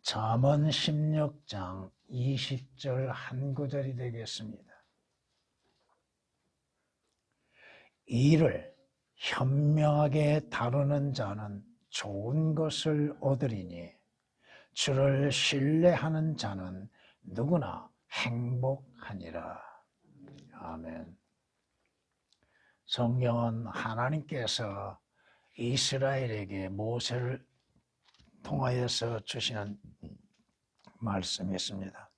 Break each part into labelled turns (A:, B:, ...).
A: 잠언 16장 20절 한 구절이 되겠습니다. 이를 현명하게 다루는 자는 좋은 것을 얻으리니 주를 신뢰하는 자는 누구나 행복하니라. 아멘. 성경은 하나님께서 이스라엘에게 모세를 통하여서 주시는 말씀이 있습니다.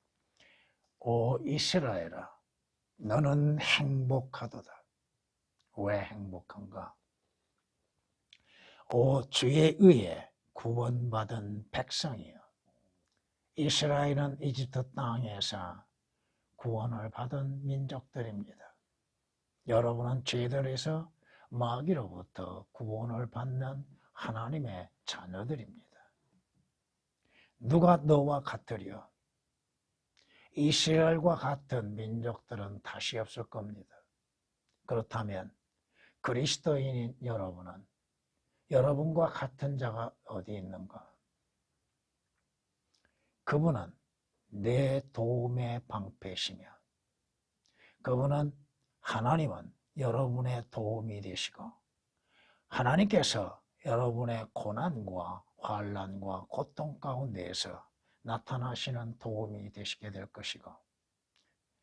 A: 오 이스라엘아, 너는 행복하도다. 왜 행복한가? 오 주의 의에 구원받은 백성이요. 이스라엘은 이집트 땅에서 구원을 받은 민족들입니다. 여러분은 죄들에서 마귀로부터 구원을 받는 하나님의 자녀들입니다. 누가 너와 같으려? 이스라엘과 같은 민족들은 다시 없을 겁니다. 그렇다면 그리스도인인 여러분은 여러분과 같은 자가 어디 있는가? 그분은 내 도움의 방패시며 그분은 하나님은 여러분의 도움이 되시고 하나님께서 여러분의 고난과 환난과 고통 가운데에서 나타나시는 도움이 되시게 될 것이고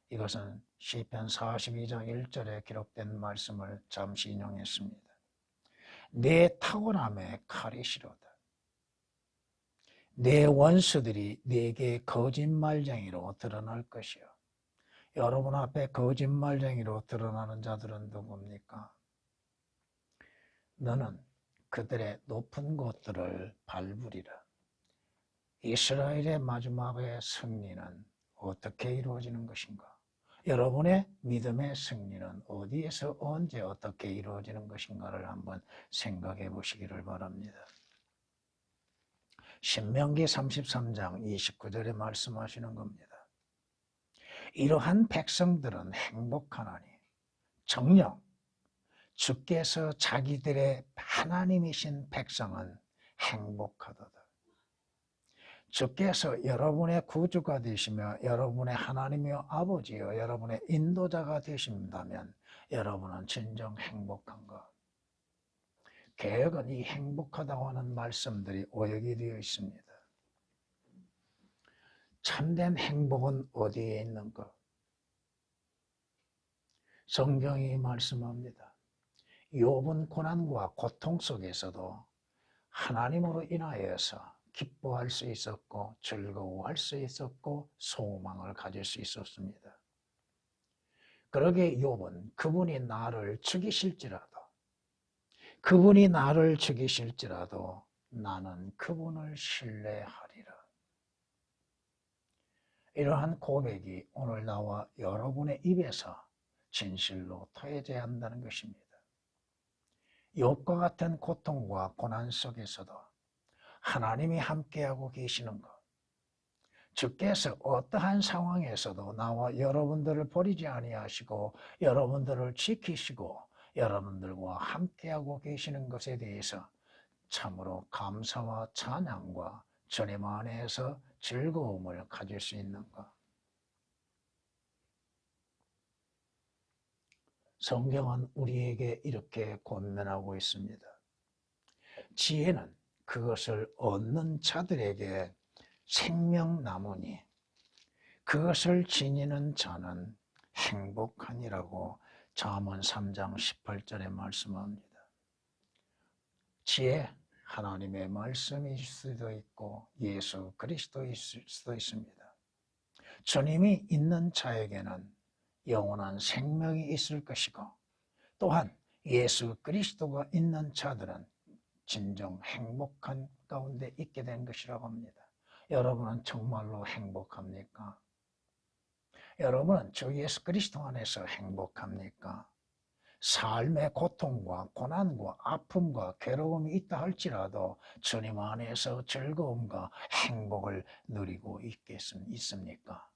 A: 이것은 시편 42장 1절에 기록된 말씀을 잠시 인용했습니다. 내 탁월함에 칼이 시로다. 내 원수들이 내게 거짓말쟁이로 드러날 것이요. 여러분 앞에 거짓말쟁이로 드러나는 자들은 누굽니까? 너는 그들의 높은 곳들을 밟으리라. 이스라엘의 마지막의 승리는 어떻게 이루어지는 것인가? 여러분의 믿음의 승리는 어디에서 언제 어떻게 이루어지는 것인가를 한번 생각해 보시기를 바랍니다. 신명기 33장 29절에 말씀하시는 겁니다. 이러한 백성들은 행복하나니 정녕 주께서 자기들의 하나님이신 백성은 행복하도다. 주께서 여러분의 구주가 되시며 여러분의 하나님이여 아버지여 여러분의 인도자가 되신다면 여러분은 진정 행복한가? 개혁은 이 행복하다고 하는 말씀들이 오역이 되어 있습니다. 참된 행복은 어디에 있는가? 성경이 말씀합니다. 욥은 고난과 고통 속에서도 하나님으로 인하여서 기뻐할 수 있었고 즐거워할 수 있었고 소망을 가질 수 있었습니다. 그러게 욥은 그분이 나를 죽이실지라도 나는 그분을 신뢰하리라. 이러한 고백이 오늘 나와 여러분의 입에서 진실로 터져야 한다는 것입니다. 욥과 같은 고통과 고난 속에서도 하나님이 함께하고 계시는 것, 주께서 어떠한 상황에서도 나와 여러분들을 버리지 아니하시고 여러분들을 지키시고 여러분들과 함께하고 계시는 것에 대해서 참으로 감사와 찬양과 주님 안에서 즐거움을 가질 수 있는가? 성경은 우리에게 이렇게 권면하고 있습니다. 지혜는 그것을 얻는 자들에게 생명나무니 그것을 지니는 자는 행복하니라고 잠언 3장 18절에 말씀합니다. 지혜, 하나님의 말씀일 수도 있고 예수 그리스도일 수도 있습니다. 주님이 있는 자에게는 영원한 생명이 있을 것이고 또한 예수 그리스도가 있는 자들은 진정 행복한 가운데 있게 된 것이라고 합니다. 여러분은 정말로 행복합니까? 여러분은 주 예수 그리스도 안에서 행복합니까? 삶의 고통과 고난과 아픔과 괴로움이 있다 할지라도 주님 안에서 즐거움과 행복을 누리고 있습니까?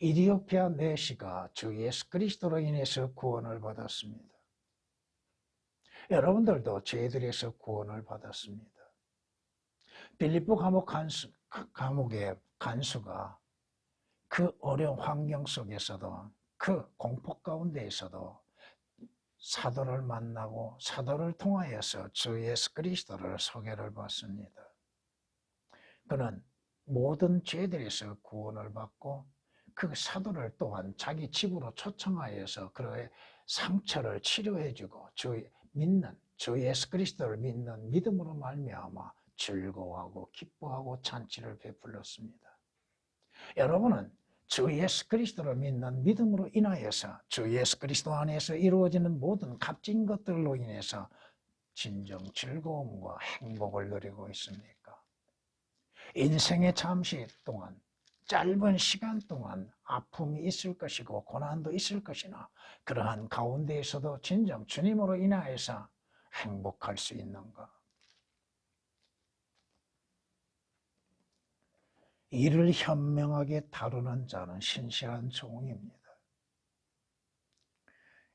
A: 이디오피아 내시가 주 예수 그리스도로 인해서 구원을 받았습니다. 여러분들도 죄들에서 구원을 받았습니다. 빌립보 감옥의 간수가 그 어려운 환경 속에서도 그 공포 가운데에서도 사도를 만나고 사도를 통하여서 주 예수 그리스도를 소개를 받습니다. 그는 모든 죄들에서 구원을 받고 그 사도를 또한 자기 집으로 초청하여서 그의 상처를 치료해주고 주 예수 그리스도를 믿는 믿음으로 말미암아 즐거워하고 기뻐하고 잔치를 베풀었습니다. 여러분은 주 예수 그리스도를 믿는 믿음으로 인하여서 주 예수 그리스도 안에서 이루어지는 모든 값진 것들로 인해서 진정 즐거움과 행복을 누리고 있습니까? 인생의 잠시 동안, 짧은 시간 동안 아픔이 있을 것이고 고난도 있을 것이나 그러한 가운데에서도 진정 주님으로 인하여서 행복할 수 있는가? 이를 현명하게 다루는 자는 신실한 종입니다.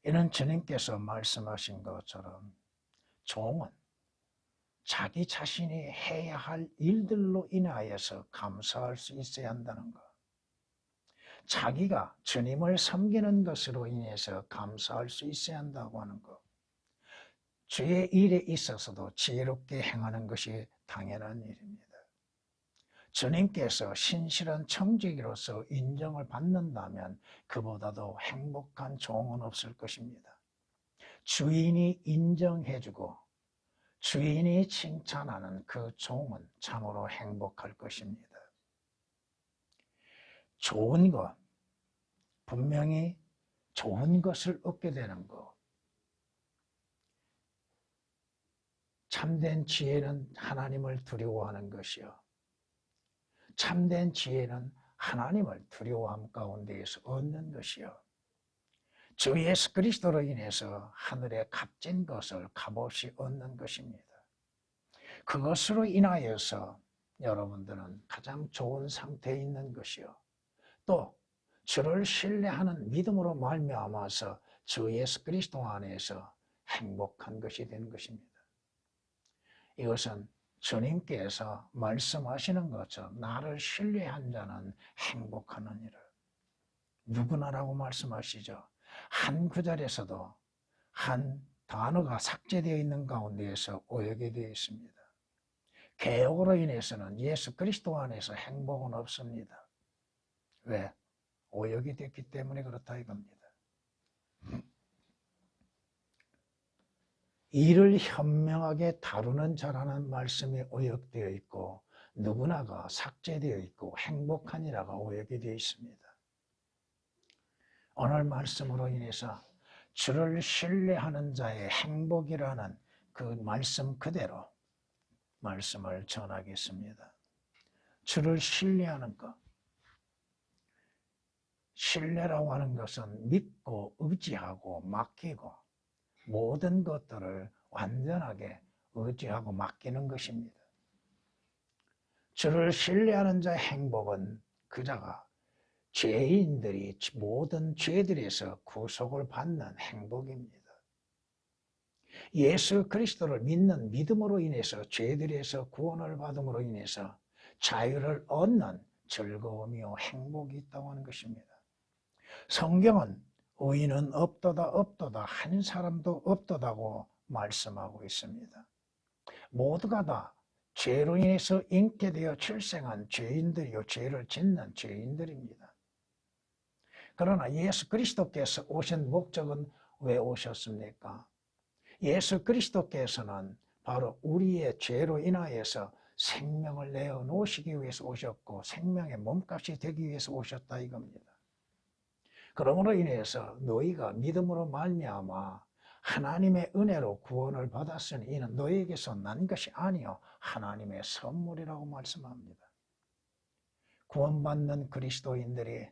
A: 이는 주님께서 말씀하신 것처럼 종은 자기 자신이 해야 할 일들로 인하여서 감사할 수 있어야 한다는 것. 자기가 주님을 섬기는 것으로 인해서 감사할 수 있어야 한다고 하는 것. 주의 일에 있어서도 지혜롭게 행하는 것이 당연한 일입니다. 주님께서 신실한 청지기로서 인정을 받는다면 그보다도 행복한 종은 없을 것입니다. 주인이 인정해주고 주인이 칭찬하는 그 종은 참으로 행복할 것입니다. 좋은 것, 분명히 좋은 것을 얻게 되는 것. 참된 지혜는 하나님을 두려워하는 것이요. 참된 지혜는 하나님을 두려워함 가운데에서 얻는 것이요. 주 예수 그리스도로 인해서 하늘의 값진 것을 값없이 얻는 것입니다. 그것으로 인하여서 여러분들은 가장 좋은 상태에 있는 것이요. 또 주를 신뢰하는 믿음으로 말미암아서 주 예수 그리스도 안에서 행복한 것이 되는 것입니다. 이것은 주님께서 말씀하시는 것처럼 나를 신뢰한 자는 행복하느니라. 누구나라고 말씀하시죠. 한 구절에서도 한 단어가 삭제되어 있는 가운데에서 오역이 되어 있습니다. 개혁으로 인해서는 예수 그리스도 안에서 행복은 없습니다. 왜? 오역이 됐기 때문에 그렇다 이겁니다. 이를 현명하게 다루는 자라는 말씀이 오역되어 있고 누구나가 삭제되어 있고 행복하니라가 오역이 되어 있습니다. 오늘 말씀으로 인해서 주를 신뢰하는 자의 행복이라는 그 말씀 그대로 말씀을 전하겠습니다. 주를 신뢰하는 것. 신뢰라고 하는 것은 믿고 의지하고 맡기고 모든 것들을 완전하게 의지하고 맡기는 것입니다. 주를 신뢰하는 자의 행복은 그 자가 죄인들이 모든 죄들에서 구속을 받는 행복입니다. 예수 그리스도를 믿는 믿음으로 인해서 죄들에서 구원을 받음으로 인해서 자유를 얻는 즐거움이요 행복이 있다고 하는 것입니다. 성경은 의인은 없도다 한 사람도 없도다고 말씀하고 있습니다. 모두가 다 죄로 인해서 잉태되어 출생한 죄인들이요 죄를 짓는 죄인들입니다. 그러나 예수 그리스도께서 오신 목적은 왜 오셨습니까? 예수 그리스도께서는 바로 우리의 죄로 인하여서 생명을 내어 놓으시기 위해서 오셨고 생명의 몸값이 되기 위해서 오셨다 이겁니다. 그러므로 인해서 너희가 믿음으로 말미암아 하나님의 은혜로 구원을 받았으니 이는 너희에게서 난 것이 아니요 하나님의 선물이라고 말씀합니다. 구원받는 그리스도인들이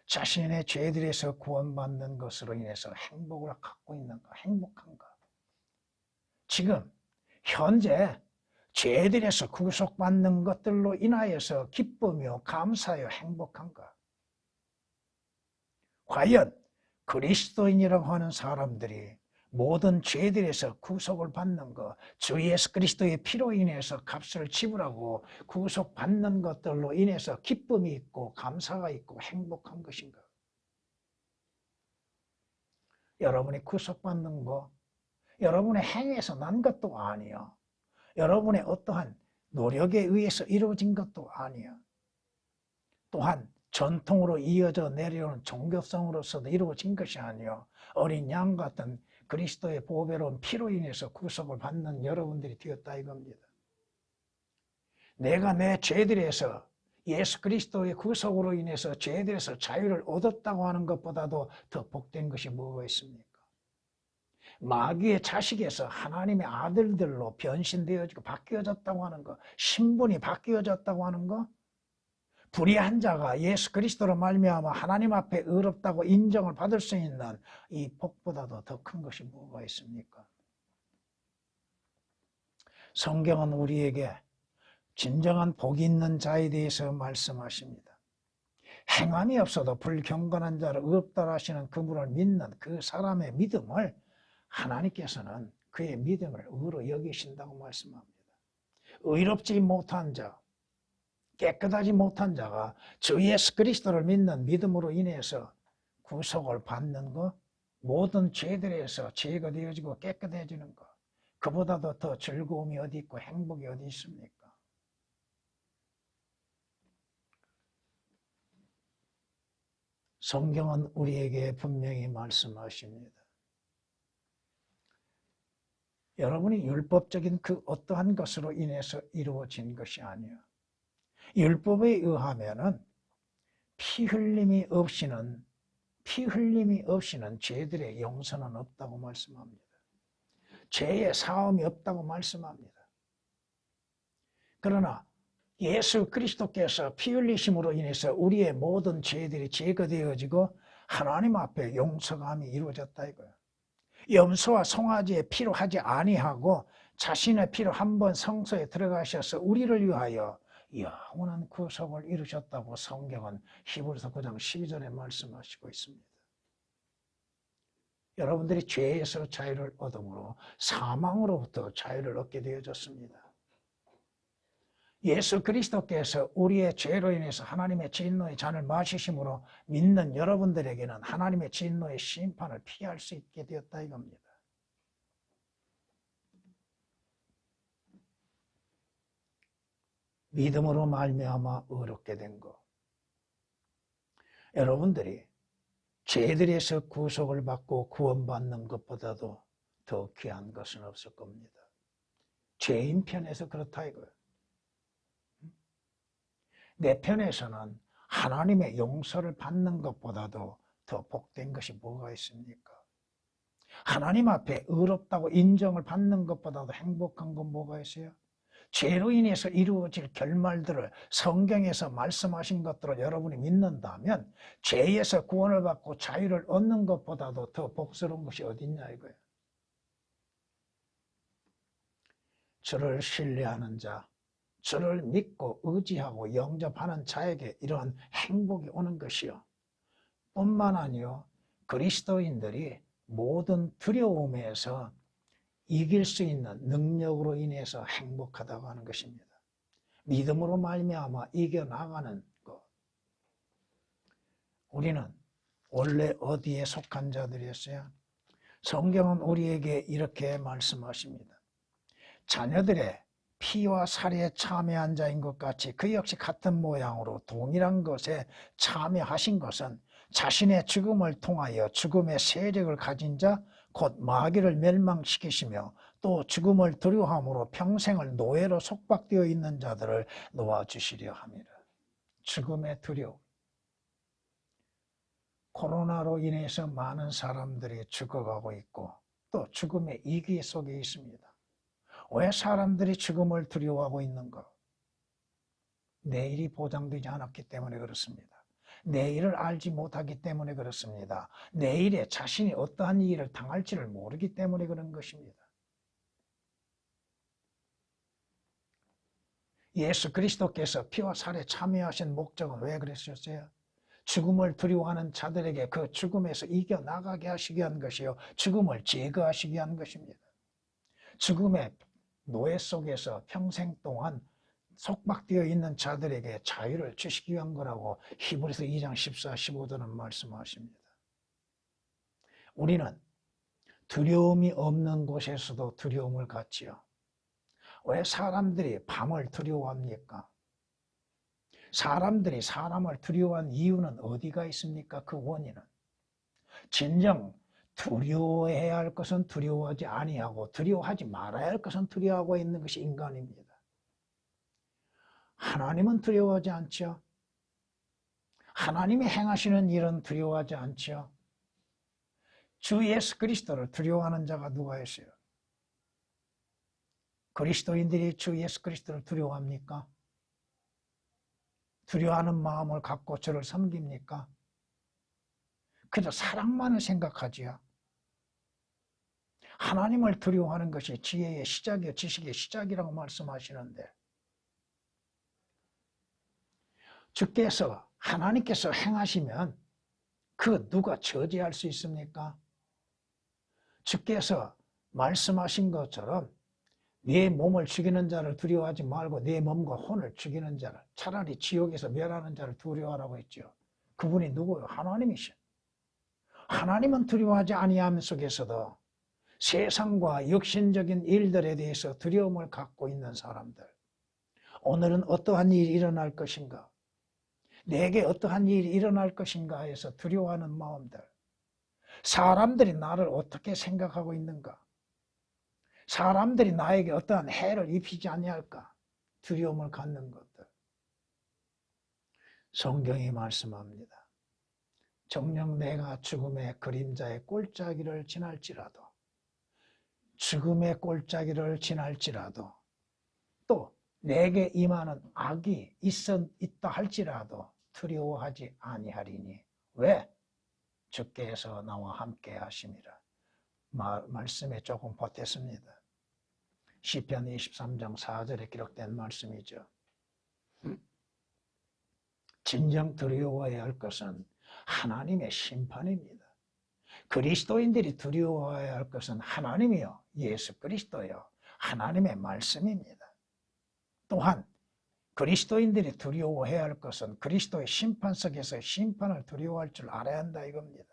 A: 자신의 죄들에서 구원받는 것으로 인해서 행복을 갖고 있는가? 행복한가? 지금 현재 죄들에서 구속받는 것들로 인하여서 기쁘며 감사하여 행복한가? 과연 그리스도인이라고 하는 사람들이 모든 죄들에서 구속을 받는 것, 주 예수 그리스도의 피로 인해서 값을 지불하고 구속받는 것들로 인해서 기쁨이 있고 감사가 있고 행복한 것인가? 여러분이 구속받는 것, 여러분의 행위에서 난 것도 아니야. 여러분의 어떠한 노력에 의해서 이루어진 것도 아니야. 또한 전통으로 이어져 내려오는 종교성으로서도 이루어진 것이 아니요 어린 양 같은 그리스도의 보배로운 피로 인해서 구속을 받는 여러분들이 되었다 이겁니다. 내가 내 죄들에서 예수 그리스도의 구속으로 인해서 죄들에서 자유를 얻었다고 하는 것보다도 더 복된 것이 뭐가 있습니까? 마귀의 자식에서 하나님의 아들들로 변신되어지고 바뀌어졌다고 하는 것, 신분이 바뀌어졌다고 하는 것, 불의한 자가 예수 그리스도로 말미암아 하나님 앞에 의롭다고 인정을 받을 수 있는 이 복보다도 더 큰 것이 뭐가 있습니까? 성경은 우리에게 진정한 복이 있는 자에 대해서 말씀하십니다. 행함이 없어도 불경건한 자를 의롭다라 하시는 그분을 믿는 그 사람의 믿음을 하나님께서는 그의 믿음을 의로 여기신다고 말씀합니다. 의롭지 못한 자, 깨끗하지 못한 자가 주 예수 그리스도를 믿는 믿음으로 인해서 구속을 받는 것, 모든 죄들에서 제거되어지고 깨끗해지는 것, 그보다도 더 즐거움이 어디 있고 행복이 어디 있습니까? 성경은 우리에게 분명히 말씀하십니다. 여러분이 율법적인 그 어떠한 것으로 인해서 이루어진 것이 아니에요. 율법에 의하면은 피 흘림이 없이는 죄들의 용서는 없다고 말씀합니다. 죄의 사함이 없다고 말씀합니다. 그러나 예수 그리스도께서 피 흘리심으로 인해서 우리의 모든 죄들이 제거되어지고 하나님 앞에 용서감이 이루어졌다 이거예요. 염소와 송아지의 피로 하지 아니하고 자신의 피로 한번 성소에 들어가셔서 우리를 위하여 영원한 구속을 이루셨다고 성경은 히브리서 9장 12절에 말씀하시고 있습니다. 여러분들이 죄에서 자유를 얻음으로 사망으로부터 자유를 얻게 되어졌습니다. 예수 그리스도께서 우리의 죄로 인해서 하나님의 진노의 잔을 마시심으로 믿는 여러분들에게는 하나님의 진노의 심판을 피할 수 있게 되었다 이겁니다. 믿음으로 말미암아 의롭게 된 것. 여러분들이 죄들에서 구속을 받고 구원받는 것보다도 더 귀한 것은 없을 겁니다. 죄인 편에서 그렇다 이거예요. 내 편에서는 하나님의 용서를 받는 것보다도 더 복된 것이 뭐가 있습니까? 하나님 앞에 의롭다고 인정을 받는 것보다도 행복한 건 뭐가 있어요? 죄로 인해서 이루어질 결말들을 성경에서 말씀하신 것들을 여러분이 믿는다면 죄에서 구원을 받고 자유를 얻는 것보다도 더 복스러운 것이 어딨냐 이거예요. 주를 신뢰하는 자, 주를 믿고 의지하고 영접하는 자에게 이러한 행복이 오는 것이요. 뿐만 아니요, 그리스도인들이 모든 두려움에서 이길 수 있는 능력으로 인해서 행복하다고 하는 것입니다. 믿음으로 말미암아 이겨나가는 것. 우리는 원래 어디에 속한 자들이었어요? 성경은 우리에게 이렇게 말씀하십니다. 자녀들의 피와 살에 참여한 자인 것 같이 그 역시 같은 모양으로 동일한 것에 참여하신 것은 자신의 죽음을 통하여 죽음의 세력을 가진 자 곧 마귀를 멸망시키시며 또 죽음을 두려워함으로 평생을 노예로 속박되어 있는 자들을 놓아주시려 함이라. 죽음의 두려움. 코로나로 인해서 많은 사람들이 죽어가고 있고 또 죽음의 위기 속에 있습니다. 왜 사람들이 죽음을 두려워하고 있는가? 내일이 보장되지 않았기 때문에 그렇습니다. 내일을 알지 못하기 때문에 그렇습니다. 내일에 자신이 어떠한 일을 당할지를 모르기 때문에 그런 것입니다. 예수 그리스도께서 피와 살에 참여하신 목적은 왜 그러셨어요? 죽음을 두려워하는 자들에게 그 죽음에서 이겨나가게 하시기 위한 것이요, 죽음을 제거하시기 위한 것입니다. 죽음의 노예 속에서 평생 동안 속박되어 있는 자들에게 자유를 주시기 위한 거라고 히브리서 2장 14, 15절은 말씀하십니다. 우리는 두려움이 없는 곳에서도 두려움을 갖지요. 왜 사람들이 밤을 두려워합니까? 사람들이 사람을 두려워한 이유는 어디가 있습니까? 그 원인은 진정 두려워해야 할 것은 두려워하지 아니하고 두려워하지 말아야 할 것은 두려워하고 있는 것이 인간입니다. 하나님은 두려워하지 않죠. 하나님이 행하시는 일은 두려워하지 않죠. 주 예수 그리스도를 두려워하는 자가 누가 있어요? 그리스도인들이 주 예수 그리스도를 두려워합니까? 두려워하는 마음을 갖고 저를 섬깁니까? 그저 사랑만을 생각하지요. 하나님을 두려워하는 것이 지혜의 시작이요, 지식의 시작이라고 말씀하시는데, 주께서 하나님께서 행하시면 그 누가 저지할 수 있습니까? 주께서 말씀하신 것처럼 네 몸을 죽이는 자를 두려워하지 말고 네 몸과 혼을 죽이는 자를, 차라리 지옥에서 멸하는 자를 두려워하라고 했죠. 그분이 누구요? 하나님이시죠. 하나님은 두려워하지 아니함 속에서도 세상과 육신적인 일들에 대해서 두려움을 갖고 있는 사람들, 오늘은 어떠한 일이 일어날 것인가, 내게 어떠한 일이 일어날 것인가 해서 두려워하는 마음들, 사람들이 나를 어떻게 생각하고 있는가, 사람들이 나에게 어떠한 해를 입히지 아니할까 두려움을 갖는 것들, 성경이 말씀합니다. 정녕 내가 죽음의 그림자의 꼴짜기를 지날지라도, 죽음의 꼴짜기를 지날지라도, 또 내게 임하는 악이 있다 할지라도 두려워하지 아니하리니. 왜? 주께서 나와 함께 하심이라. 말씀에 조금 보탰습니다. 시편 23장 4절에 기록된 말씀이죠. 진정 두려워해야 할 것은 하나님의 심판입니다. 그리스도인들이 두려워해야 할 것은 하나님이요, 예수 그리스도요, 하나님의 말씀입니다. 또한 그리스도인들이 두려워해야 할 것은 그리스도의 심판 속에서 심판을 두려워할 줄 알아야 한다 이겁니다.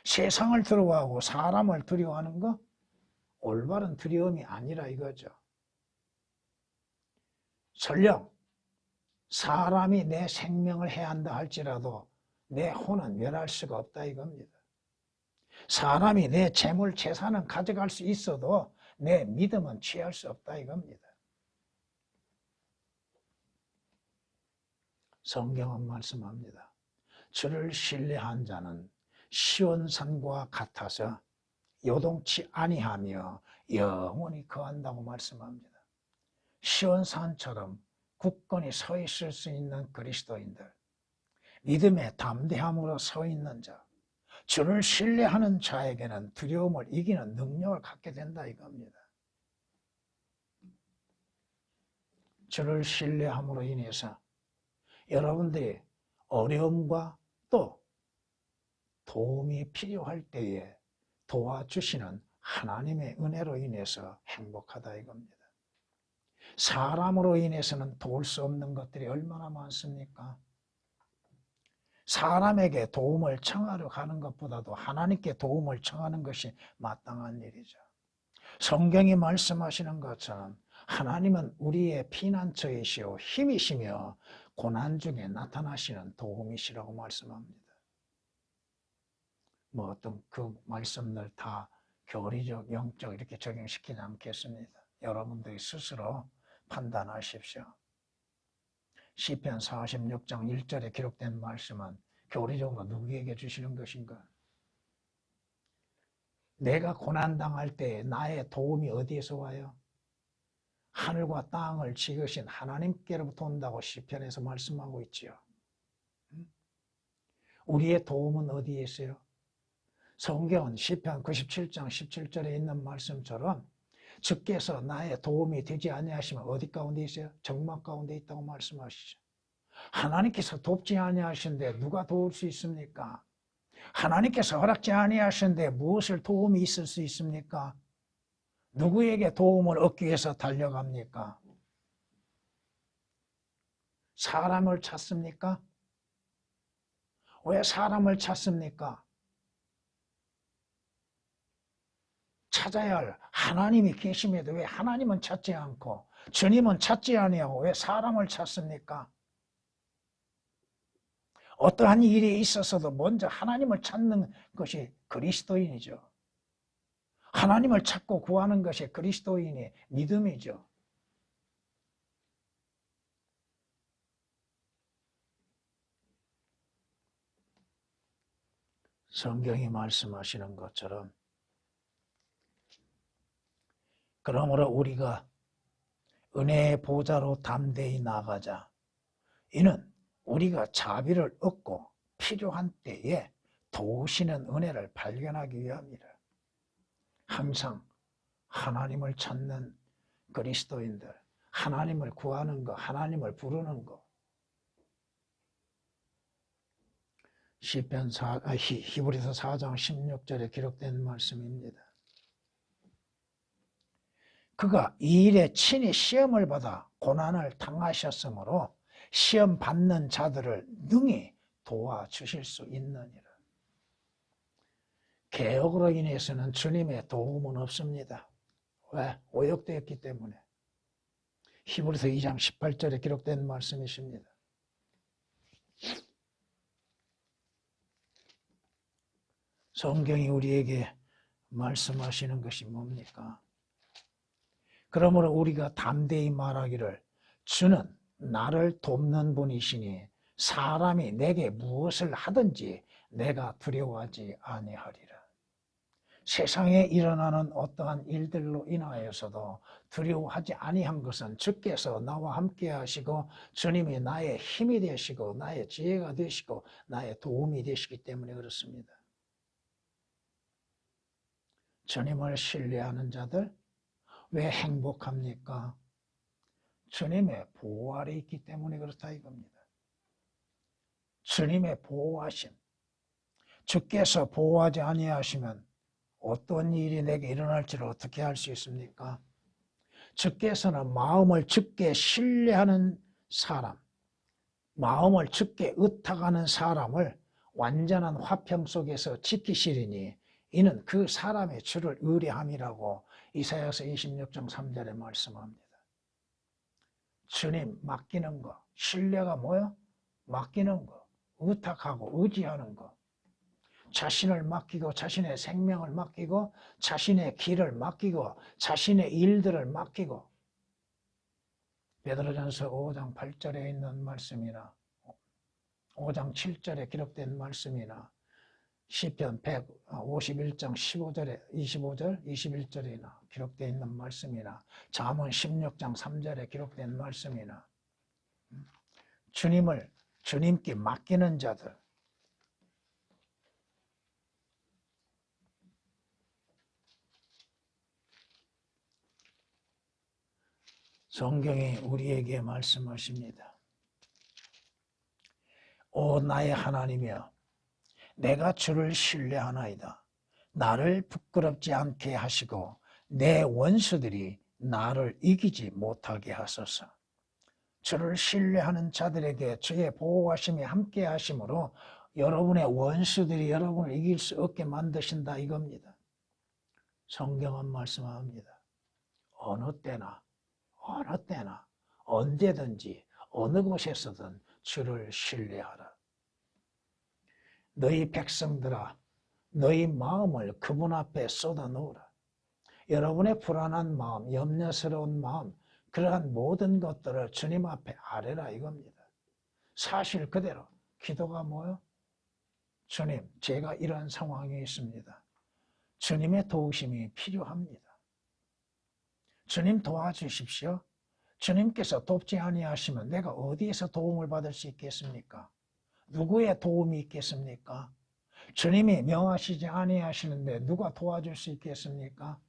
A: 세상을 두려워하고 사람을 두려워하는 거 올바른 두려움이 아니라 이거죠. 설령 사람이 내 생명을 해한다 할지라도 내 혼은 멸할 수가 없다 이겁니다. 사람이 내 재물 재산은 가져갈 수 있어도 내 믿음은 취할 수 없다 이겁니다. 성경은 말씀합니다. 주를 신뢰한 자는 시온산과 같아서 요동치 아니하며 영원히 거한다고 말씀합니다. 시온산처럼 굳건히 서 있을 수 있는 그리스도인들, 믿음의 담대함으로 서 있는 자, 주를 신뢰하는 자에게는 두려움을 이기는 능력을 갖게 된다 이겁니다. 주를 신뢰함으로 인해서 여러분들이 어려움과 또 도움이 필요할 때에 도와주시는 하나님의 은혜로 인해서 행복하다 이겁니다. 사람으로 인해서는 도울 수 없는 것들이 얼마나 많습니까? 사람에게 도움을 청하러 가는 것보다도 하나님께 도움을 청하는 것이 마땅한 일이죠. 성경이 말씀하시는 것처럼 하나님은 우리의 피난처이시오 힘이시며 고난 중에 나타나시는 도움이시라고 말씀합니다. 뭐 어떤 그 말씀들 다 교리적, 영적 이렇게 적용시키지 않겠습니다. 여러분들이 스스로 판단하십시오. 시편 46장 1절에 기록된 말씀은 교리적으로 누구에게 주시는 것인가? 내가 고난당할 때 나의 도움이 어디에서 와요? 하늘과 땅을 지으신 하나님께로부터 온다고 시편에서 말씀하고 있지요. 우리의 도움은 어디에 있어요? 성경은 시편 97장 17절에 있는 말씀처럼 주께서 나의 도움이 되지 아니하시면 어디 가운데 있어요? 적막 가운데 있다고 말씀하시죠. 하나님께서 돕지 아니하시는데 누가 도울 수 있습니까? 하나님께서 허락지 아니하시는데 무엇을 도움이 있을 수 있습니까? 누구에게 도움을 얻기 위해서 달려갑니까? 사람을 찾습니까? 왜 사람을 찾습니까? 찾아야 할 하나님이 계심에도 왜 하나님은 찾지 않고 주님은 찾지 아니하고 왜 사람을 찾습니까? 어떠한 일이 있어서도 먼저 하나님을 찾는 것이 그리스도인이죠. 하나님을 찾고 구하는 것이 그리스도인의 믿음이죠. 성경이 말씀하시는 것처럼 그러므로 우리가 은혜의 보좌로 담대히 나가자. 이는 우리가 자비를 얻고 필요한 때에 도우시는 은혜를 발견하기 위함이라. 항상 하나님을 찾는 그리스도인들, 하나님을 구하는 것, 하나님을 부르는 것. 히브리서 4장 16절에 기록된 말씀입니다. 그가 이 일에 친히 시험을 받아 고난을 당하셨으므로 시험 받는 자들을 능히 도와주실 수 있느니라. 개혁으로 인해서는 주님의 도움은 없습니다. 왜? 오역되었기 때문에. 히브리서 2장 18절에 기록된 말씀이십니다. 성경이 우리에게 말씀하시는 것이 뭡니까? 그러므로 우리가 담대히 말하기를 주는 나를 돕는 분이시니 사람이 내게 무엇을 하든지 내가 두려워하지 아니하리라. 세상에 일어나는 어떠한 일들로 인하여서도 두려워하지 아니한 것은 주께서 나와 함께 하시고 주님이 나의 힘이 되시고 나의 지혜가 되시고 나의 도움이 되시기 때문에 그렇습니다. 주님을 신뢰하는 자들 왜 행복합니까? 주님의 보호 아래 있기 때문에 그렇다 이겁니다. 주님의 보호하심. 주께서 보호하지 아니하시면 어떤 일이 내게 일어날지를 어떻게 할 수 있습니까? 주께서는 마음을 주께 신뢰하는 사람, 마음을 주께 의탁하는 사람을 완전한 화평 속에서 지키시리니 이는 그 사람의 주를 의뢰함이라고 이사야서 26장 3절에 말씀합니다. 주님 맡기는 거, 신뢰가 뭐요? 맡기는 거, 의탁하고 의지하는 거. 자신을 맡기고 자신의 생명을 맡기고 자신의 길을 맡기고 자신의 일들을 맡기고. 베드로전서 5장 8절에 있는 말씀이나 5장 7절에 기록된 말씀이나 시편 151장 15절에 25절 21절이나 기록되어 있는 말씀이나 잠언 16장 3절에 기록된 말씀이나 주님께 맡기는 자들, 성경이 우리에게 말씀하십니다. 오 나의 하나님이여, 내가 주를 신뢰하나이다. 나를 부끄럽지 않게 하시고 내 원수들이 나를 이기지 못하게 하소서. 주를 신뢰하는 자들에게 주의 보호하심이 함께 하심으로 여러분의 원수들이 여러분을 이길 수 없게 만드신다 이겁니다. 성경은 말씀합니다. 어느 때나 언제든지 어느 곳에서든 주를 신뢰하라. 너희 백성들아, 너희 마음을 그분 앞에 쏟아놓으라. 여러분의 불안한 마음, 염려스러운 마음, 그러한 모든 것들을 주님 앞에 아뢰라 이겁니다. 사실 그대로 기도가 뭐요? 주님, 제가 이런 상황에 있습니다. 주님의 도우심이 필요합니다. 주님 도와주십시오. 주님께서 돕지 아니하시면 내가 어디에서 도움을 받을 수 있겠습니까? 누구의 도움이 있겠습니까? 주님이 명하시지 아니하시는데 누가 도와줄 수 있겠습니까?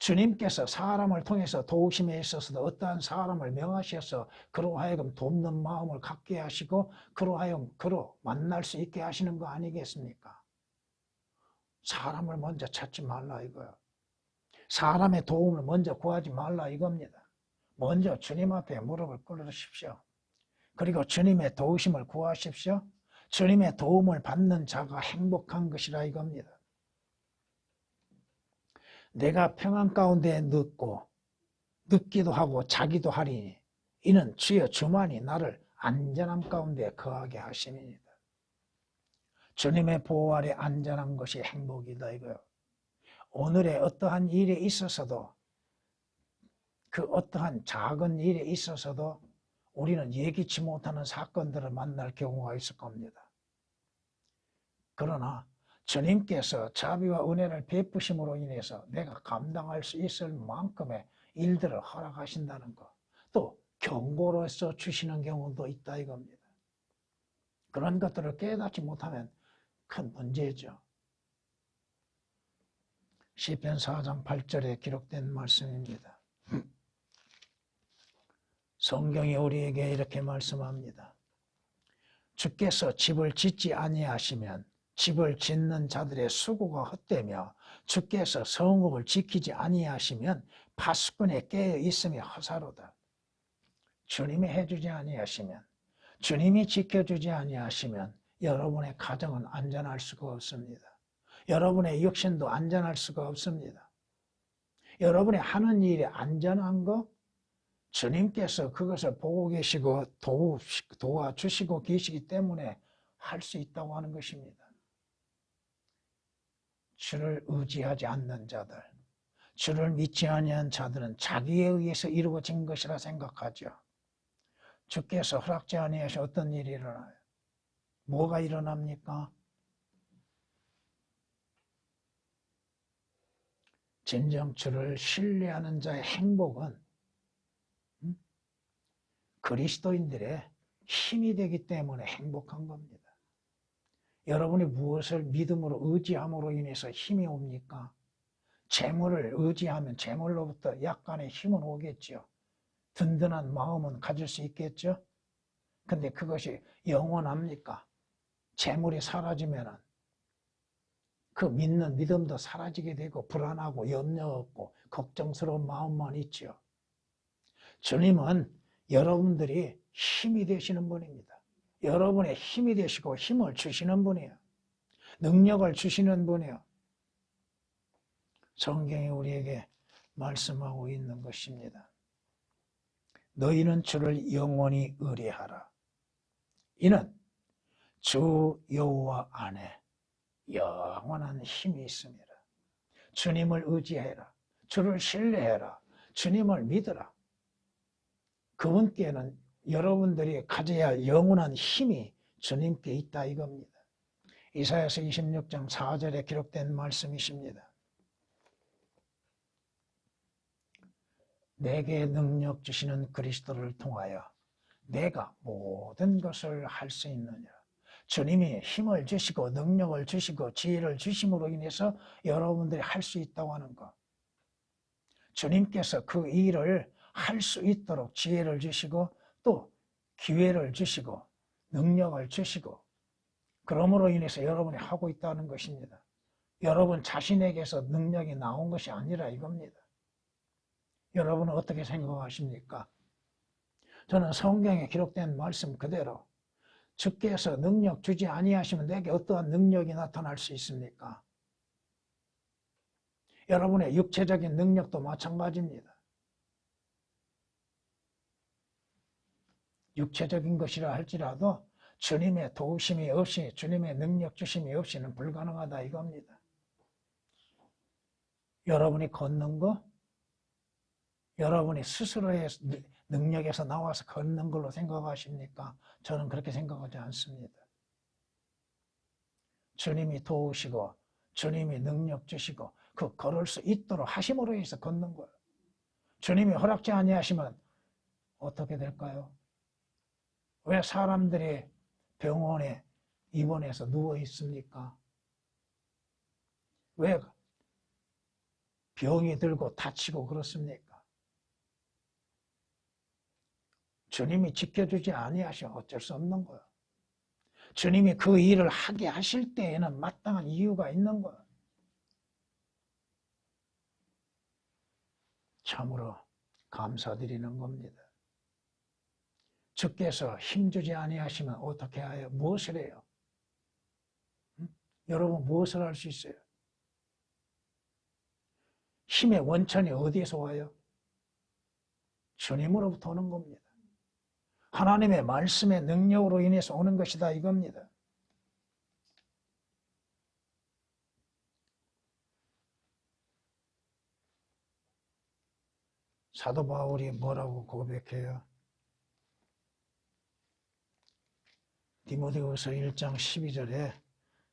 A: 주님께서 사람을 통해서 도우심에 있어서도 어떠한 사람을 명하셔서 그로 하여금 돕는 마음을 갖게 하시고 그로 하여금 그로 만날 수 있게 하시는 거 아니겠습니까? 사람을 먼저 찾지 말라 이거요. 사람의 도움을 먼저 구하지 말라 이겁니다. 먼저 주님 앞에 무릎을 꿇으십시오. 그리고 주님의 도우심을 구하십시오. 주님의 도움을 받는 자가 행복한 것이라 이겁니다. 내가 평안 가운데 눕기도 하고 자기도 하리니 이는 주여 주만이 나를 안전함 가운데 거하게 하심이니이다. 주님의 보호 아래 안전한 것이 행복이다 이거요. 오늘의 어떠한 일에 있어서도 그 어떠한 작은 일에 있어서도 우리는 예기치 못하는 사건들을 만날 경우가 있을 겁니다. 그러나 주님께서 자비와 은혜를 베푸심으로 인해서 내가 감당할 수 있을 만큼의 일들을 허락하신다는 것, 또 경고로서 주시는 경우도 있다 이겁니다. 그런 것들을 깨닫지 못하면 큰 문제죠. 시편 4장 8절에 기록된 말씀입니다. 성경이 우리에게 이렇게 말씀합니다. 주께서 집을 짓지 아니하시면 집을 짓는 자들의 수고가 헛되며 주께서 성읍을 지키지 아니하시면 파수꾼의 깨어 있음이 허사로다. 주님이 해주지 아니하시면, 주님이 지켜주지 아니하시면 여러분의 가정은 안전할 수가 없습니다. 여러분의 육신도 안전할 수가 없습니다. 여러분이 하는 일이 안전한 거, 주님께서 그것을 보고 계시고 도와주시고 계시기 때문에 할 수 있다고 하는 것입니다. 주를 의지하지 않는 자들, 주를 믿지 아니한 자들은 자기에 의해서 이루어진 것이라 생각하죠. 주께서 허락지 아니하셔 어떤 일이 일어나요? 뭐가 일어납니까? 진정 주를 신뢰하는 자의 행복은 그리스도인들의 힘이 되기 때문에 행복한 겁니다. 여러분이 무엇을 믿음으로 의지함으로 인해서 힘이 옵니까? 재물을 의지하면 재물로부터 약간의 힘은 오겠죠. 든든한 마음은 가질 수 있겠죠. 근데 그것이 영원합니까? 재물이 사라지면 그 믿는 믿음도 사라지게 되고 불안하고 염려 없고 걱정스러운 마음만 있죠. 주님은 여러분들이 힘이 되시는 분입니다. 여러분의 힘이 되시고 힘을 주시는 분이에요. 능력을 주시는 분이에요. 성경이 우리에게 말씀하고 있는 것입니다. 너희는 주를 영원히 의뢰하라. 이는 주 여호와 안에 영원한 힘이 있습니다. 주님을 의지해라. 주를 신뢰해라. 주님을 믿어라. 그분께는 여러분들이 가져야 할 영원한 힘이 주님께 있다 이겁니다. 이사야서 26장 4절에 기록된 말씀이십니다. 내게 능력 주시는 그리스도를 통하여 내가 모든 것을 할 수 있느니라. 주님이 힘을 주시고 능력을 주시고 지혜를 주심으로 인해서 여러분들이 할 수 있다고 하는 것. 주님께서 그 일을 할 수 있도록 지혜를 주시고 또 기회를 주시고 능력을 주시고 그러므로 인해서 여러분이 하고 있다는 것입니다. 여러분 자신에게서 능력이 나온 것이 아니라 이겁니다. 여러분은 어떻게 생각하십니까? 저는 성경에 기록된 말씀 그대로 주께서 능력 주지 아니하시면 내게 어떠한 능력이 나타날 수 있습니까? 여러분의 육체적인 능력도 마찬가지입니다. 육체적인 것이라 할지라도 주님의 도우심이 없이 주님의 능력 주심이 없이는 불가능하다 이겁니다. 여러분이 걷는 거 여러분이 스스로의 능력에서 나와서 걷는 걸로 생각하십니까? 저는 그렇게 생각하지 않습니다. 주님이 도우시고 주님이 능력 주시고 그 걸을 수 있도록 하심으로 해서 걷는 거예요. 주님이 허락지 아니하시면 어떻게 될까요? 왜 사람들이 병원에 입원해서 누워 있습니까? 왜 병이 들고 다치고 그렇습니까? 주님이 지켜주지 아니하시면 어쩔 수 없는 거예요. 주님이 그 일을 하게 하실 때에는 마땅한 이유가 있는 거예요. 참으로 감사드리는 겁니다. 주께서 힘주지 아니하시면 어떻게 하여 무엇을 해요? 여러분 무엇을 할 수 있어요? 힘의 원천이 어디에서 와요? 주님으로부터 오는 겁니다. 하나님의 말씀의 능력으로 인해서 오는 것이다 이겁니다. 사도 바울이 뭐라고 고백해요? 디모데후서 1장 12절에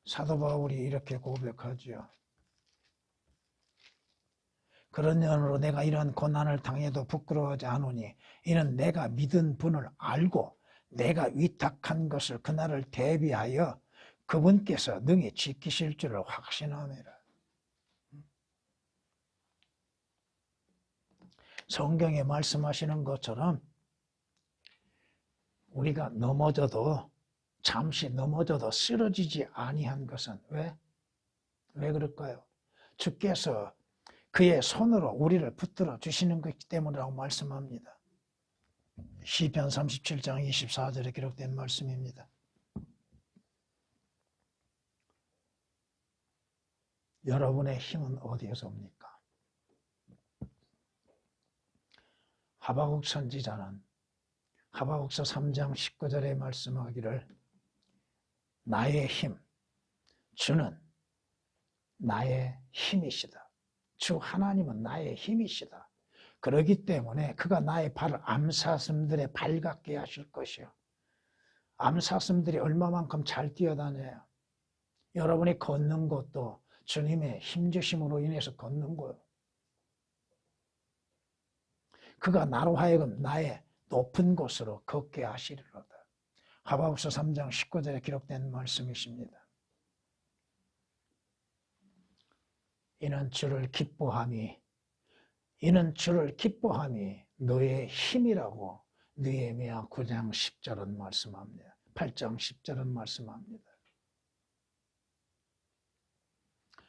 A: 사도 바울이 이렇게 고백하죠. 그런 연으로 내가 이러한 고난을 당해도 부끄러워하지 않으니 이는 내가 믿은 분을 알고 내가 위탁한 것을 그날을 대비하여 그분께서 능히 지키실 줄을 확신함이라. 성경에 말씀하시는 것처럼 우리가 넘어져도 잠시 넘어져도 쓰러지지 아니한 것은 왜 그럴까요? 주께서 그의 손으로 우리를 붙들어 주시는 것이기 때문이라고 말씀합니다. 시편 37장 24절에 기록된 말씀입니다. 여러분의 힘은 어디에서 옵니까? 하박국 선지자는 하박국서 3장 19절에 말씀하기를 나의 힘, 주는 나의 힘이시다. 주 하나님은 나의 힘이시다. 그러기 때문에 그가 나의 발을 암사슴들의 발 같게 하실 것이요. 암사슴들이 얼마만큼 잘 뛰어다녀요. 여러분이 걷는 것도 주님의 힘주심으로 인해서 걷는 거예요. 그가 나로 하여금 나의 높은 곳으로 걷게 하시리로다. 하박국서 3장 19절에 기록된 말씀이십니다. 이는 주를 기뻐함이 너의 힘이라고 느헤미야 9장 10절은 말씀합니다. 8장 10절은 말씀합니다.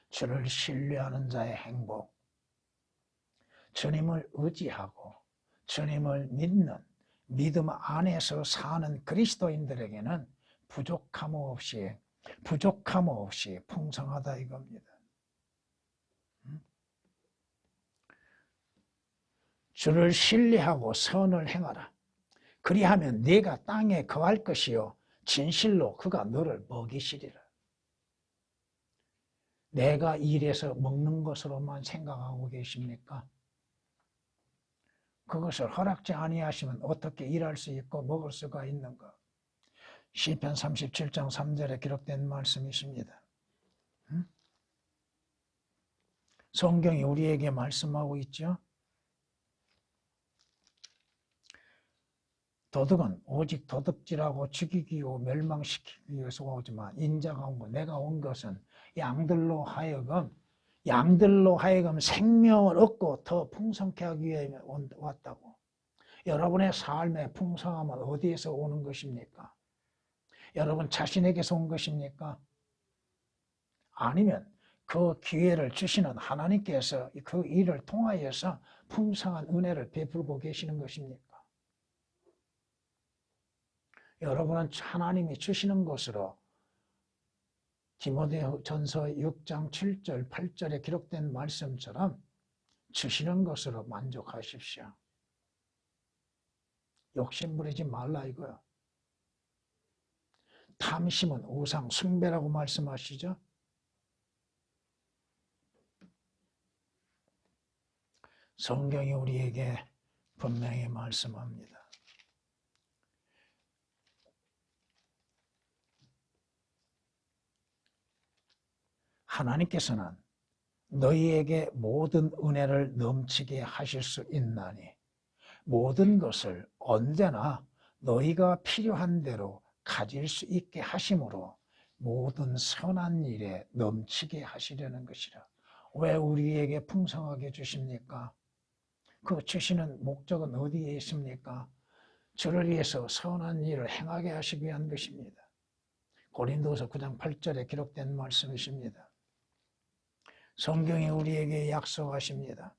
A: 주를 신뢰하는 자의 행복, 주님을 의지하고 주님을 믿는 믿음 안에서 사는 그리스도인들에게는 부족함 없이 풍성하다 이겁니다. 주를 신뢰하고 선을 행하라. 그리하면 네가 땅에 거할 것이요 진실로 그가 너를 먹이시리라. 내가 일해서 먹는 것으로만 생각하고 계십니까? 그것을 허락지 아니하시면 어떻게 일할 수 있고 먹을 수가 있는가? 시편 37장 3절에 기록된 말씀이십니다. 성경이 우리에게 말씀하고 있죠. 도둑은 오직 도둑질하고 죽이기고 멸망시키기 위해서 오지만 인자가 온 것, 내가 온 것은 양들로 하여금 생명을 얻고 더 풍성케 하기 위해 왔다고. 여러분의 삶의 풍성함은 어디에서 오는 것입니까? 여러분 자신에게서 온 것입니까? 아니면 그 기회를 주시는 하나님께서 그 일을 통하여서 풍성한 은혜를 베풀고 계시는 것입니까? 여러분은 하나님이 주시는 것으로 디모데전서 6장 7절 8절에 기록된 말씀처럼 주시는 것으로 만족하십시오. 욕심부리지 말라 이거요. 탐심은 우상 숭배라고 말씀하시죠. 성경이 우리에게 분명히 말씀합니다. 하나님께서는 너희에게 모든 은혜를 넘치게 하실 수 있나니 모든 것을 언제나 너희가 필요한 대로 가질 수 있게 하심으로 모든 선한 일에 넘치게 하시려는 것이라. 왜 우리에게 풍성하게 주십니까? 그 주시는 목적은 어디에 있습니까? 저를 위해서 선한 일을 행하게 하시기 위한 것입니다. 고린도서 9장 8절에 기록된 말씀이십니다. 성경이 우리에게 약속하십니다.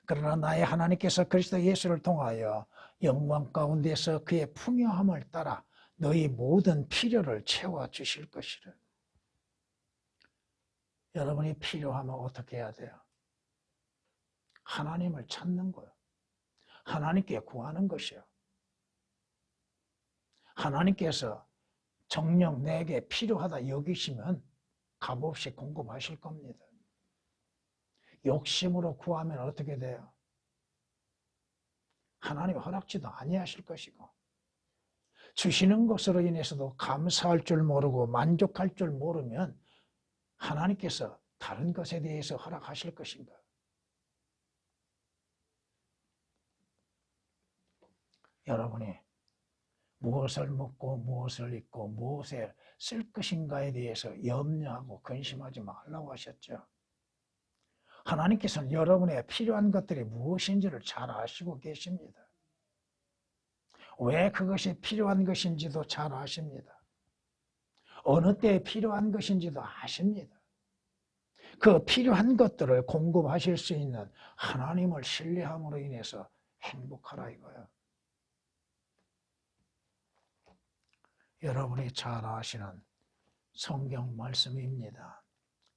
A: 그러나 나의 하나님께서 그리스도 예수를 통하여 영광 가운데서 그의 풍요함을 따라 너희 모든 필요를 채워주실 것이라. 여러분이 필요하면 어떻게 해야 돼요? 하나님을 찾는 거예요. 하나님께 구하는 것이요. 하나님께서 정녕 내게 필요하다 여기시면 값없이 공급하실 겁니다. 욕심으로 구하면 어떻게 돼요? 하나님 허락지도 아니하실 것이고, 주시는 것으로 인해서도 감사할 줄 모르고 만족할 줄 모르면 하나님께서 다른 것에 대해서 허락하실 것인가? 여러분이 무엇을 먹고 무엇을 입고 무엇에 쓸 것인가에 대해서 염려하고 근심하지 말라고 하셨죠. 하나님께서는 여러분의 필요한 것들이 무엇인지를 잘 아시고 계십니다. 왜 그것이 필요한 것인지도 잘 아십니다. 어느 때에 필요한 것인지도 아십니다. 그 필요한 것들을 공급하실 수 있는 하나님을 신뢰함으로 인해서 행복하라 이거예요. 여러분이 잘 아시는 성경 말씀입니다.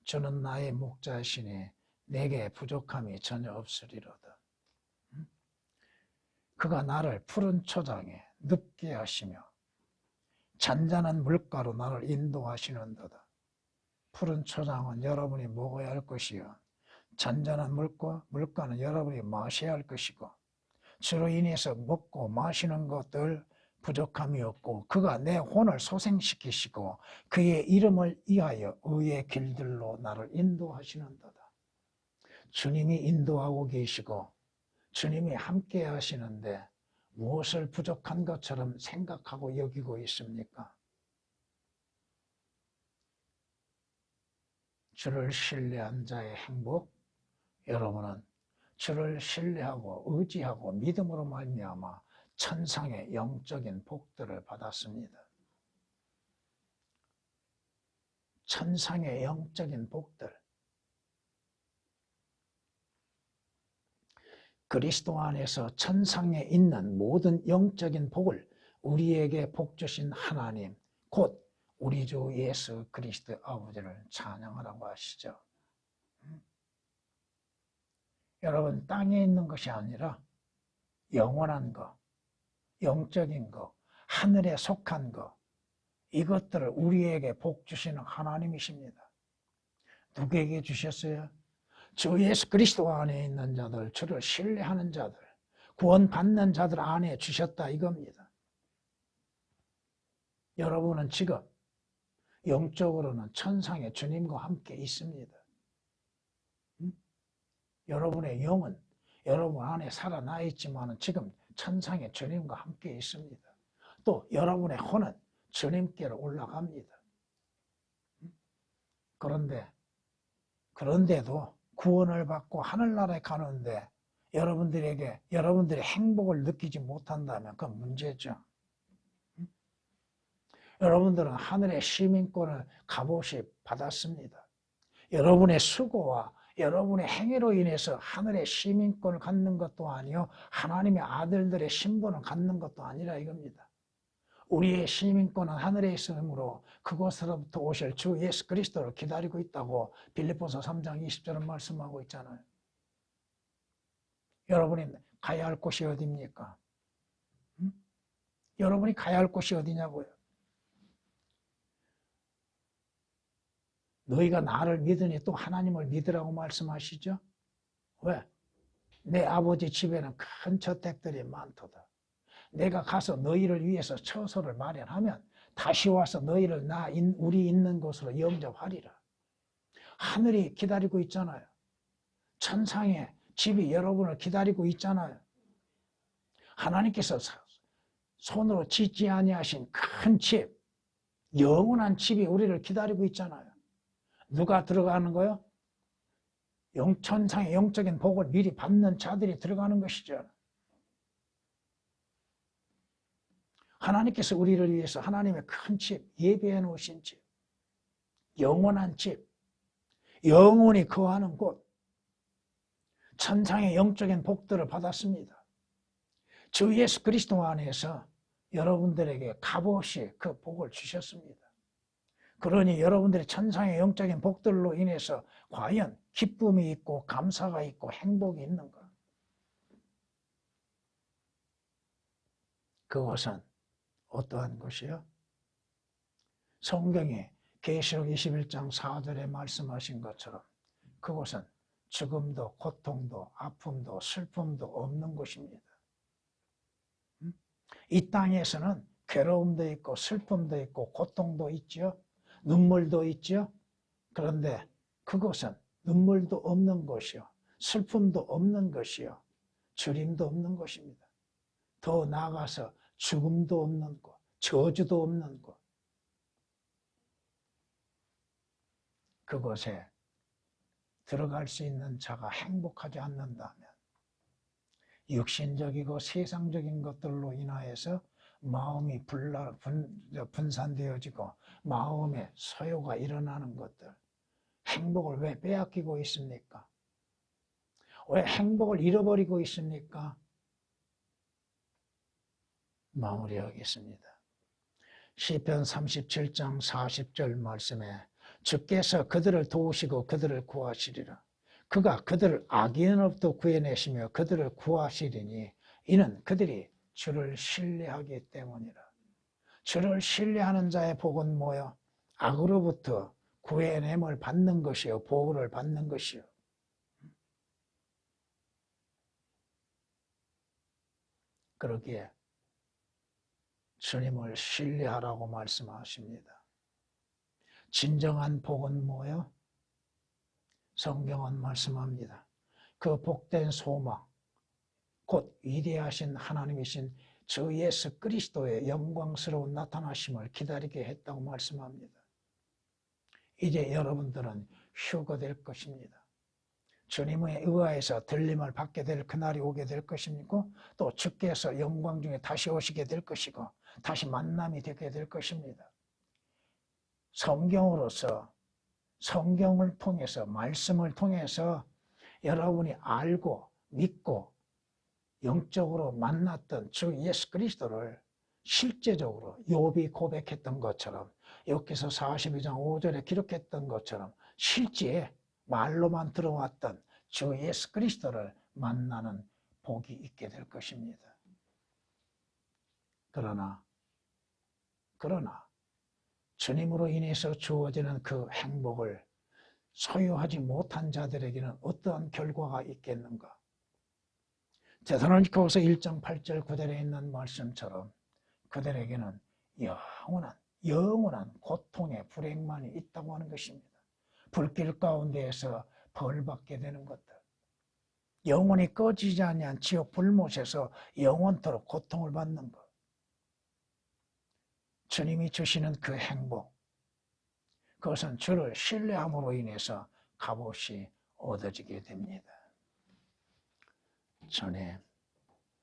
A: 저는 나의 목자시니 내게 부족함이 전혀 없으리로다. 그가 나를 푸른 초장에 눕게 하시며 잔잔한 물가로 나를 인도하시는도다. 푸른 초장은 여러분이 먹어야 할 것이요, 잔잔한 물가는 여러분이 마셔야 할 것이고, 주로 인해서 먹고 마시는 것들 부족함이 없고, 그가 내 혼을 소생시키시고 그의 이름을 위하여 의의 길들로 나를 인도하시는도다. 주님이 인도하고 계시고 주님이 함께 하시는데 무엇을 부족한 것처럼 생각하고 여기고 있습니까? 주를 신뢰한 자의 행복, 여러분은 주를 신뢰하고 의지하고 믿음으로 말미암아 천상의 영적인 복들을 받았습니다. 천상의 영적인 복들. 그리스도 안에서 천상에 있는 모든 영적인 복을 우리에게 복 주신 하나님, 곧 우리 주 예수 그리스도 아버지를 찬양하라고 하시죠. 여러분, 땅에 있는 것이 아니라 영원한 것, 영적인 것, 하늘에 속한 것, 이것들을 우리에게 복 주시는 하나님이십니다. 누구에게 주셨어요? 주 예수 그리스도 안에 있는 자들, 주를 신뢰하는 자들, 구원받는 자들 안에 주셨다 이겁니다. 여러분은 지금 영적으로는 천상의 주님과 함께 있습니다. 여러분의 영은 여러분 안에 살아나 있지만 지금 천상의 주님과 함께 있습니다. 또 여러분의 혼은 주님께로 올라갑니다. 그런데도 구원을 받고 하늘나라에 가는데 여러분들의 행복을 느끼지 못한다면 그건 문제죠. 여러분들은 하늘의 시민권을 값없이 받았습니다. 여러분의 수고와 여러분의 행위로 인해서 하늘의 시민권을 갖는 것도 아니요, 하나님의 아들들의 신분을 갖는 것도 아니라 이겁니다. 우리의 시민권은 하늘에 있으므로 그곳으로부터 오실 주 예수 그리스도를 기다리고 있다고 빌립보서 3장 20절은 말씀하고 있잖아요. 여러분이 가야 할 곳이 어디입니까? 여러분이 가야 할 곳이 어디냐고요? 너희가 나를 믿으니 또 하나님을 믿으라고 말씀하시죠? 왜? 내 아버지 집에는 큰 저택들이 많도다. 내가 가서 너희를 위해서 처소를 마련하면 다시 와서 너희를 우리 있는 곳으로 영접하리라. 하늘이 기다리고 있잖아요. 천상의 집이 여러분을 기다리고 있잖아요. 하나님께서 손으로 짓지 아니하신 큰 집, 영원한 집이 우리를 기다리고 있잖아요. 누가 들어가는 거요? 천상의 영적인 복을 미리 받는 자들이 들어가는 것이죠. 하나님께서 우리를 위해서 하나님의 큰 집, 예비해 놓으신 집, 영원한 집, 영원히 거하는 곳, 천상의 영적인 복들을 받았습니다. 주 예수 그리스도 안에서 여러분들에게 값없이 그 복을 주셨습니다. 그러니 여러분들이 천상의 영적인 복들로 인해서 과연 기쁨이 있고 감사가 있고 행복이 있는가? 그것은 어떠한 것이요? 성경에 계시록 21장 4절에 말씀하신 것처럼 그것은 죽음도 고통도 아픔도 슬픔도 없는 곳입니다. 이 땅에서는 괴로움도 있고 슬픔도 있고 고통도 있죠. 눈물도 있죠. 그런데 그것은 눈물도 없는 것이요, 슬픔도 없는 것이요, 주림도 없는 것입니다. 더 나아가서 죽음도 없는 곳, 저주도 없는 곳, 그곳에 들어갈 수 있는 자가 행복하지 않는다면 육신적이고 세상적인 것들로 인하여서 마음이 분산되어지고 마음에 소요가 일어나는 것들, 행복을 왜 빼앗기고 있습니까? 왜 행복을 잃어버리고 있습니까? 마무리하겠습니다. 시편 37장 40절 말씀에 주께서 그들을 도우시고 그들을 구하시리라. 그가 그들을 악인으로부터 구해내시며 그들을 구하시리니 이는 그들이 주를 신뢰하기 때문이라. 주를 신뢰하는 자의 복은 뭐요? 악으로부터 구해냄을 받는 것이요, 보호를 받는 것이요. 그러기에 주님을 신뢰하라고 말씀하십니다. 진정한 복은 뭐요? 성경은 말씀합니다. 그 복된 소망, 곧 위대하신 하나님이신 주 예수 그리스도의 영광스러운 나타나심을 기다리게 했다고 말씀합니다. 이제 여러분들은 휴거될 것입니다. 주님에 의하여서 들림을 받게 될 그날이 오게 될 것이고 또 주께서 영광 중에 다시 오시게 될 것이고 다시 만남이 되게 될 것입니다. 성경으로서, 성경을 통해서, 말씀을 통해서 여러분이 알고 믿고 영적으로 만났던 주 예수 그리스도를 실제적으로 욥이 고백했던 것처럼, 욥기서 42장 5절에 기록했던 것처럼 실제 말로만 들어왔던 주 예수 그리스도를 만나는 복이 있게 될 것입니다. 그러나 주님으로 인해서 주어지는 그 행복을 소유하지 못한 자들에게는 어떠한 결과가 있겠는가? 데살로니가후서 1장 8절 9절에 있는 말씀처럼 그들에게는 영원한 고통의 불행만이 있다고 하는 것입니다. 불길 가운데에서 벌받게 되는 것들, 영원히 꺼지지 아니한 지옥 불못에서 영원토록 고통을 받는 것, 주님이 주시는 그 행복, 그것은 주를 신뢰함으로 인해서 값없이 얻어지게 됩니다. 전에